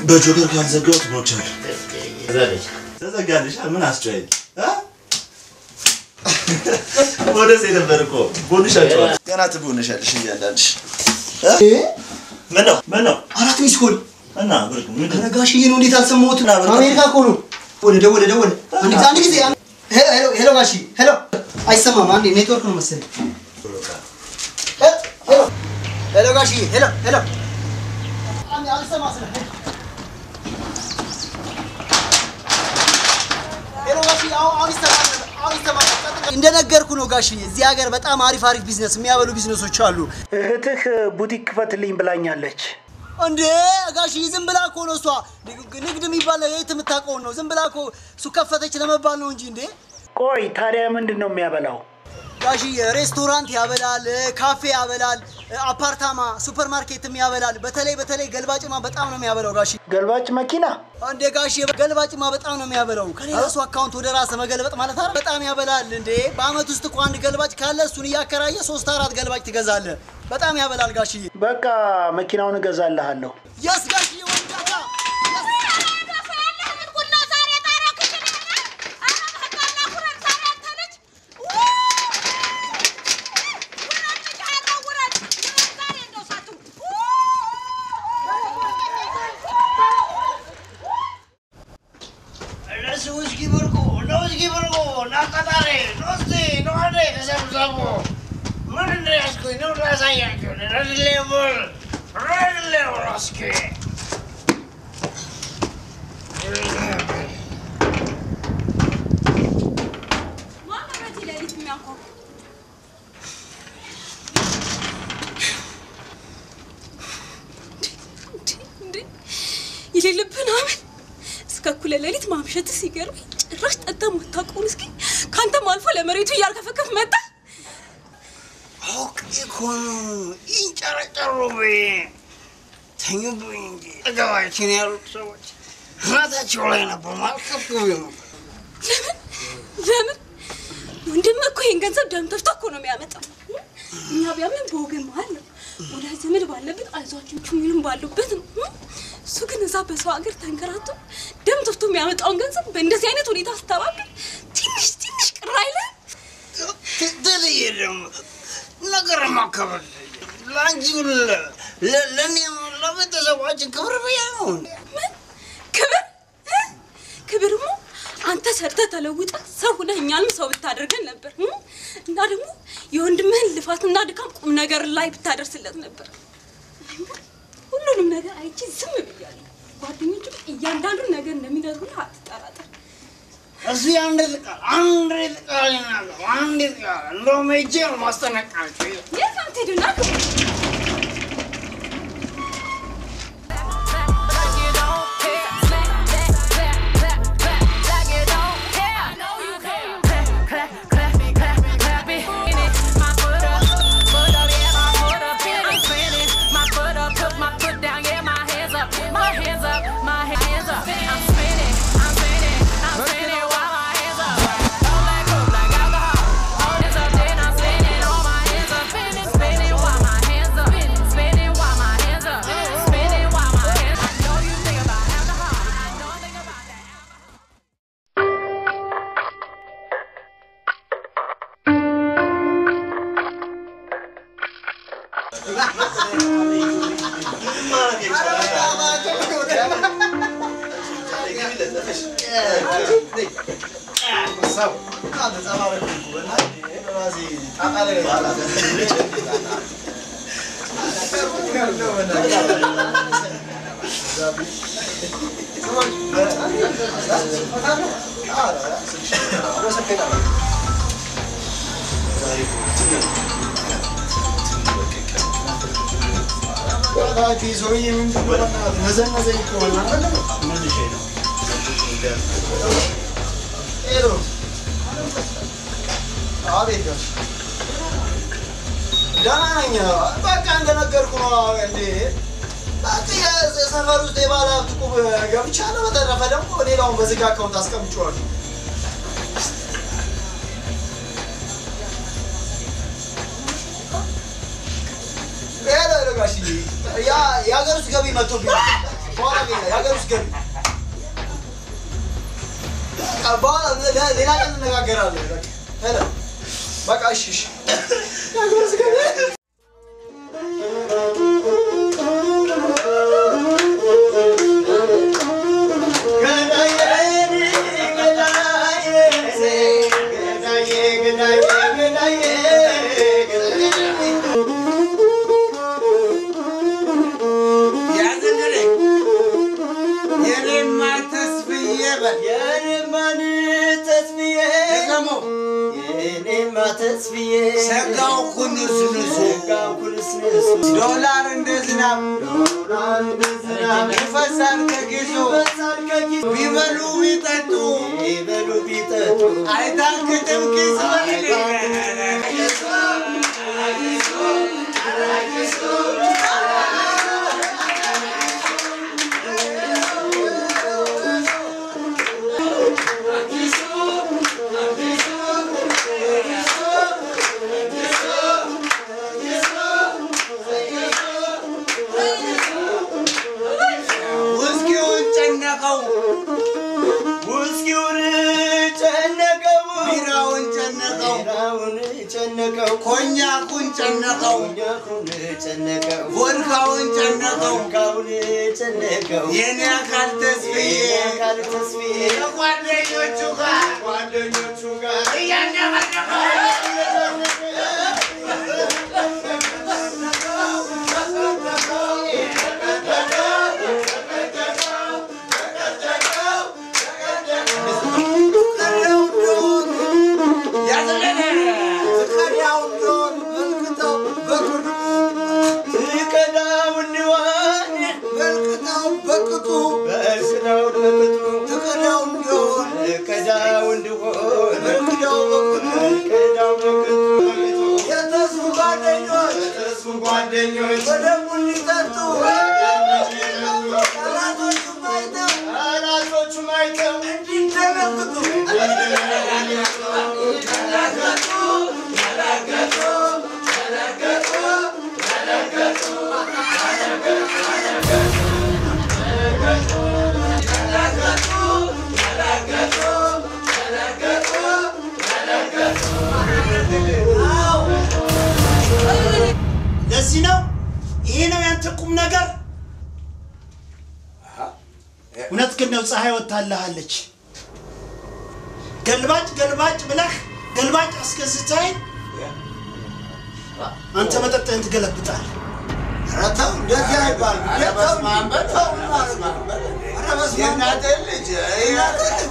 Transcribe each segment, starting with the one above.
በጆከር ካልዘጋሁት ሞቻለሁ ተዘጋልሽ ምን አስጨኝ ወደስ የነበርኩ ቦንሻቸው ገና ትቦንሻለሽ እያንዳንድሽ ምነው አራት ሚስኮል እና ብርቅ ምን ተነጋሽዬ ነው እንዴት አልሰማሁት አሜሪካ እኮ ነው ደወለ አንድ ጊዜ ሄሎ ጋሺ ሄሎ አይሰማም አንዴ ኔትወርክ ነው መሰለኝ ሄሎ ጋሺ ሄሎ አንዴ አልሰማም ሄሎ ጋሺ አሁን እንደነገርኩ ነው ጋሺ እዚህ ሀገር በጣም አሪፍ ቢዝነስ የሚያበሉ ቢዝነሶች አሉ እህትህ ቡቲክ ክፈትልኝ ብላኛለች እንዴ ጋሺ ዝም ብላ እኮ ነው እሷ ንግድ የሚባል የት የምታውቀው ነው ዝም ብላ እኮ እሱ ከፈተች ለመባል ነው እንጂ እንዴ ቆይ ታዲያ ምንድነው የሚያበላው ጋሺ ሬስቶራንት ያበላል ካፌ ያበላል አፓርታማ ሱፐርማርኬትም ያበላል በተለይ ገልባጭማ በጣም ነው የሚያበላው ጋሺ ገልባጭ መኪና እንዴ ጋሺ ገልባጭማ በጣም ነው የሚያበላው ከሌላ ሰው አካውንት ወደ ራስ መገልበጥ ማለት አይደል በጣም ያበላል እንዴ በአመት ውስጥ እኮ አንድ ገልባጭ ካለ እሱን ያከራየ 3-4 ገልባጭ ትገዛለህ በጣም ያበላል ጋሺ በቃ መኪናውን እገዛልሃለሁ ያስ ጋሺ ወንዳታ ይልልብና እስከኩለ ለሊት ማምሸት ሲገርም ጭራሽ ጠጣም ወጣቁን እስኪ ካንተም አልፎ ለመሬቱ ያልከፈከፍ መጣ እኮ ይንጨረጨሩብ ተኙብኝ እንጂ እገባችን ያሉት ሰዎች ማታቸው ላይ ነበር ማልከፍከፍ ለምን ወንድም እኮ ይሄን ገንዘብ ደም ተፍቶ እኮ ነው የሚያመጣው እኛ ቢያምን በወገን መሃል ነው ወዳጅ ዘመድ ባለበት አይዟችሁ ምንም ባሉበት ነው እሱ ግን እዛ በሰው ሀገር ተንከራቶ ደም ተፍቶ የሚያመጣውን ገንዘብ በእንደዚህ አይነት ሁኔታ አስተባብር ትንሽ ቅር አይልም ትልየለም ነገር ማከበል ላንጂል ለኔ ለቤተሰባችን ክብር በያው ክብርሙ አንተ ሰርተ ተለውጣ ሰው ሆነህ እኛንም ሰው ብታደርገን ነበር እና ደግሞ የወንድምህን ልፋትና ድካም ቁም ነገር ላይ ብታደርስለት ነበር ሁሉንም ነገር አይቺ ዝም ብያለሁ ጓደኞቹ እያንዳንዱ ነገር እንደሚነግሩህ አትጠራጠር እዚህ አንድ ቃል እንደውም እጄ ማስተነቃቸው የታንተ ደና Hadi zoyim nazar yıkıyorlar. Ne şey? Ero. Abi dur. Dananya. Bak እንደነገርኩ ነው እንዴ ታዲያ ሰፈር ውስጥ የባለ ሀብት ቁብ ገብቻለሁ በተረፈ ደግሞ ሌላውን በዝግ አካውንት አስቀምጬዋለሁ ያ ያገሩት ገቢ መጥቶብኝ በኋላ ያገር ውስጥ ገቢ በኋላ ሌላ ቀን እንነጋገራለን በቃ እሺ ያገር ውስጥ ገቢ ሰጋው ኩንስ ዶላር እንደዝናብ ይፈሳል ከጊዙ ቢበሉ ቢጠጡ አይታክትም ኪስ ኮኛኩን ጨነቀው ቮድካውን ጨነቀው የኔ አካል ተስፋዬ ጓደኞቹ ጋር እያንዳንዳቸው ጓደኞች ወደሙን ይጠጡ አላቶቹ ማይተው እንዲደነግጡ ለዚህ ነው ይሄ ነው ያንተ ቁም ነገር እውነት ግን ነው ፀሐይ ወጣልሃለች ገልባጭ ብለህ ገልባጭ አስከስታይ አንተ መጠጥህን ትገለብጣለህ ረተው እንደዚህ አይባል ረበስማንበተው የእናቴ ልጅ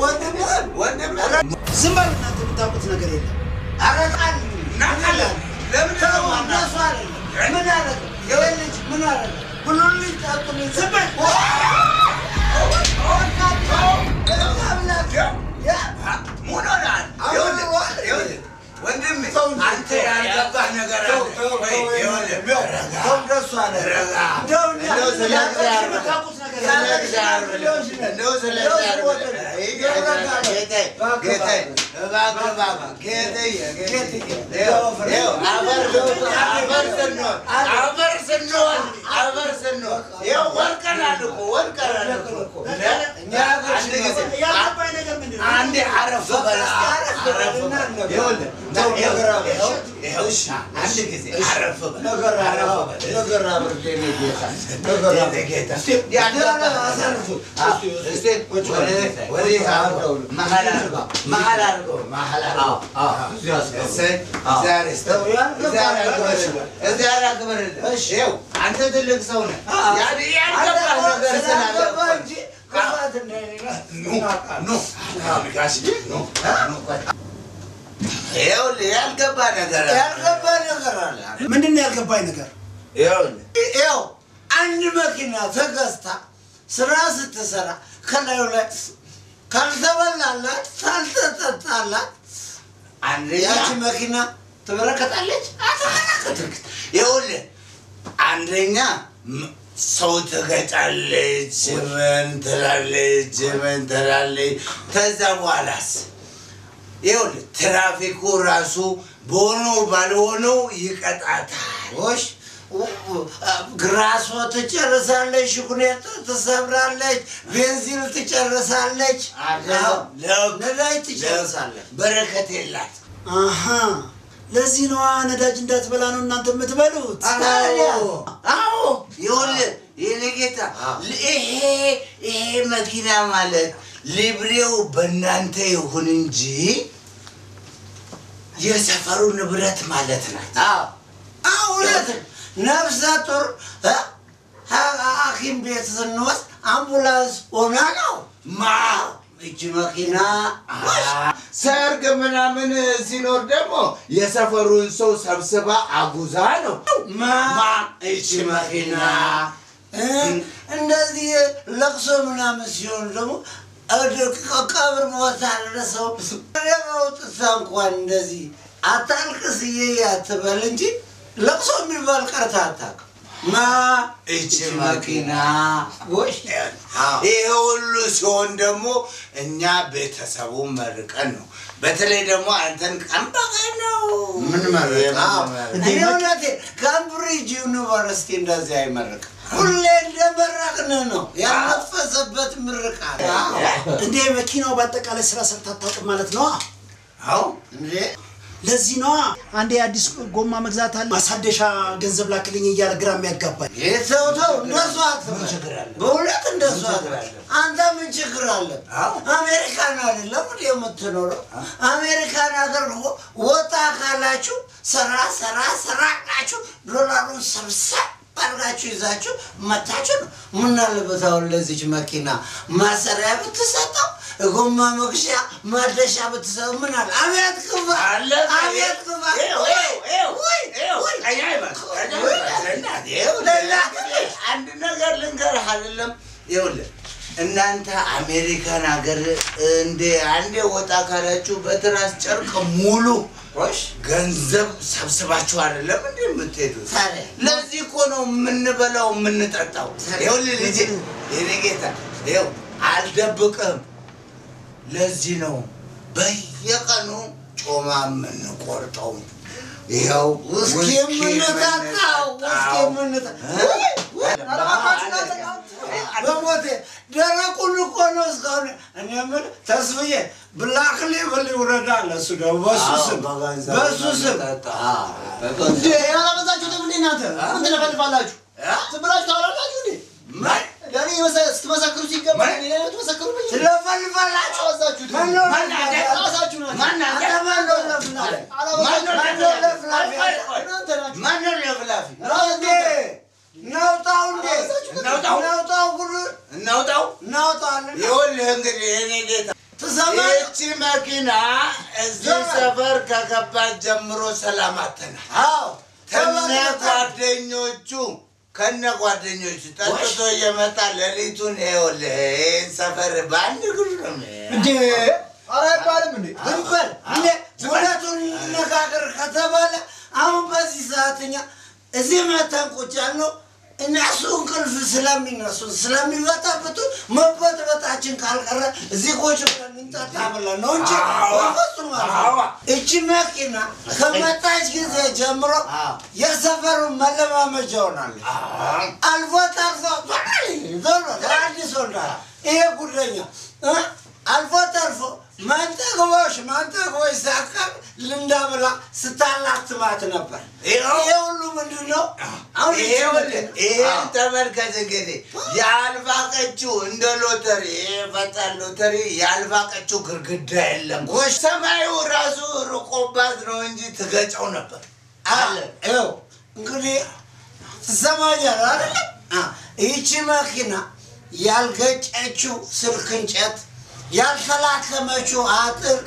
ወንድም ዝም በል እናንተ የምታውቁት ነገር የለም አረቃን ናቃለን ለምን ነው አናሱ አይደል ምን አረቀ የወልጅ ምን አረቀ ሁሉን ልጅ ታጥቶ ዝም በል ወንድም አንተ ያልገባህ ነገር አንዴ አረፍ አንድ ጊዜ አረፍ አንተ ትልቅ ሰው ነህ ያልገባህ ነገር ስላለ ያልገባ ነገር አለ ምንድነው ያልገባኝ ነገር ይኸው አንድ መኪና ተገዝታ ስራ ስትሰራ ከላዩ ላይ ካልተበላላት ካልተጠጣላት ያቺ መኪና ትበረከታለች አትበረከትም ይኸውልህ አንደኛ ሰው ትገጫለች ምን ትላለች ከዛ በኋላስ ይኸውልህ ትራፊኩ ራሱ በሆነው ባልሆነው ይቀጣታል ግራሷ ትጨርሳለች፣ ሽኩኔት ትሰብራለች፣ ቤንዚን ትጨርሳለች፣ ነዳጅ ትጨርሳለች። በረከት የላት። ለዚህ ነው ነዳጅ እንዳትበላ ነው እናንተ የምትበሉት። አዎ ይኸውልህ የኔ ጌታ ይሄ መኪና ማለት ሊብሬው በእናንተ ይሁን እንጂ የሰፈሩ ንብረት ማለት ናት። እውነት ነፍሰ ጡር ሐኪም ቤት ስንወስድ አምቡላንስ ሆና ነው። እቺ መኪና ሰርግ ምናምን ሲኖር ደግሞ የሰፈሩን ሰው ሰብስባ አጉዛ ነው። እቺ መኪና እንደዚህ ለቅሶ ምናምን ሲሆን ደግሞ ቀብር ቦታ ደረሰው ለማውጣት እንኳን እንደዚህ አታልቅስዬ አትበል እንጂ ለቅሶ የሚባል ቀርታ አታውቅም። እቺ መኪና ወሽ ይሄ ሁሉ ሲሆን ደግሞ እኛ ቤተሰቡ መርቀን ነው። በተለይ ደግሞ አንተን ቀንበቀን ነው ምን መርቀን እውነቴ ካምብሪጅ ዩኒቨርሲቲ እንደዚህ አይመርቅም። ሁሌ እንደመረቅን ነው ያነፈሰበት ምርቃት። እንዴ መኪናው በአጠቃላይ ስራ ሰርታ አታውቅም ማለት ነው? አዎ እንዴ ለዚህ ነው አንዴ አዲስ ጎማ መግዛት አለ ማሳደሻ ገንዘብ ላክልኝ እያለ ግራ የሚያጋባኝ። የተውተው እንደሱ አትችግራለ። በእውነት እንደሱ አትችግራለ። አንተ ምን ችግር አለ? አሜሪካን አይደለም እንዴ የምትኖረው? አሜሪካን ሀገር ወጣ ካላችሁ ሰራ ናችሁ ዶላሩን ሰብሰብ ባርጋችሁ ይዛችሁ መታችሁ ነው። ምን አለበት አሁን ለዚች መኪና ማሰሪያ ብትሰጠው ጎማ መግሻ ማደሻ ብትሰጠው ምን አለ? አቤት ክፋ አቤት ክፋ አንድ ነገር ልንገርህ አይደለም ይኸውልህ እናንተ አሜሪካን ሀገር እንደ አንዴ ወጣ ካላችሁ በትራስ ጨርቅ ሙሉ ገንዘብ ሰብስባችሁ አይደለም እንዴ የምትሄዱት? ለዚህ እኮ ነው የምንበላው የምንጠጣው። ይኸውልህ ልጄ የኔ ጌታ ይኸው አልደብቅም። ለዚህ ነው በየቀኑ ጮማ የምንቆርጠው። ይኸው ውስኪ የምንጠጣው በሞቴ ደረቁን እኮ ነው እስካሁን። እኔ የምልህ ተስፍዬ ብላክ ሌብል ይውረዳል። እሱ ደግሞ በሱ ስም እንዴ ያላበዛችሁትም እንዴ እናንተ ምን ትለፈልፋላችሁ? ዝም ብላችሁ ታወራላችሁ እንዴ? ለኔ ስትመሰክሩ ሲገባ እኔ ላይ ትመሰክሩ ምን ትለፈልፋላችሁ? አበዛችሁት። ራሳችሁ ናችሁ። ይኸውልህ እንግዲህ እኔ ጌታ ይህቺ መኪና እዚህ ሰፈር ከገባች ጀምሮ ሰላም አጥተናል። ከነ ጓደኞቹ ጠጥቶ እየመጣ ሌሊቱን ይኸውልህ ይህን ሰፈር በአንድ እግሩ ነው እንዴ? ኧረ አይባልም እንዴ? እንበል እንዴ እውነቱን እንነጋገር ከተባለ አሁን በዚህ ሰዓት እኛ እዚህ መተን ቁጭ ያልነው እነሱ እንቅልፍ ስለሚነሱ ስለሚበጠብጡ መበጥበጣችን ካልቀረ እዚህ ቁጭ ብለን እንጠጣ ብለን ነው እንጂ በፍጹም እቺ መኪና ከመጣች ጊዜ ጀምሮ የሰፈሩ መለማመጃ ሆናለች። አልፎ ተርፎ አዲስ ሆና ይሄ ጉደኛ አልፎ ተርፎ ማንጠግቦሽ ሳቀር ልንዳብላ ስታላትማት ነበር። ይሄ ሁሉ ምንድን ነው? ይሄን ተመልከት እንግዲህ ያልፋቀችው እንደ ሎተሪ ፈጣን ሎተሪ ያልፋቀችው ግርግዳ የለም። ሰማዩ ራሱ ርቆባት ነው እንጂ ትገጨው ነበር አለ። ይኸው እንግዲህ ትሰማኛለህ አይደል? ይህቺ መኪና ያልገጨችው ስልክ እንጨት ያልተላከመችው አጥር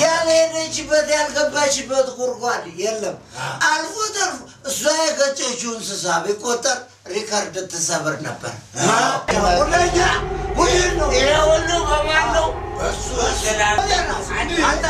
ያልሄደችበት ያልገባችበት ጉድጓድ የለም። አልፎ ተርፎ እሷ የገጨችው እንስሳ ቢቆጠር ሪከርድ ትሰብር ነበር። ይሄ ሁሉ በማን ነው? በሱ አንተ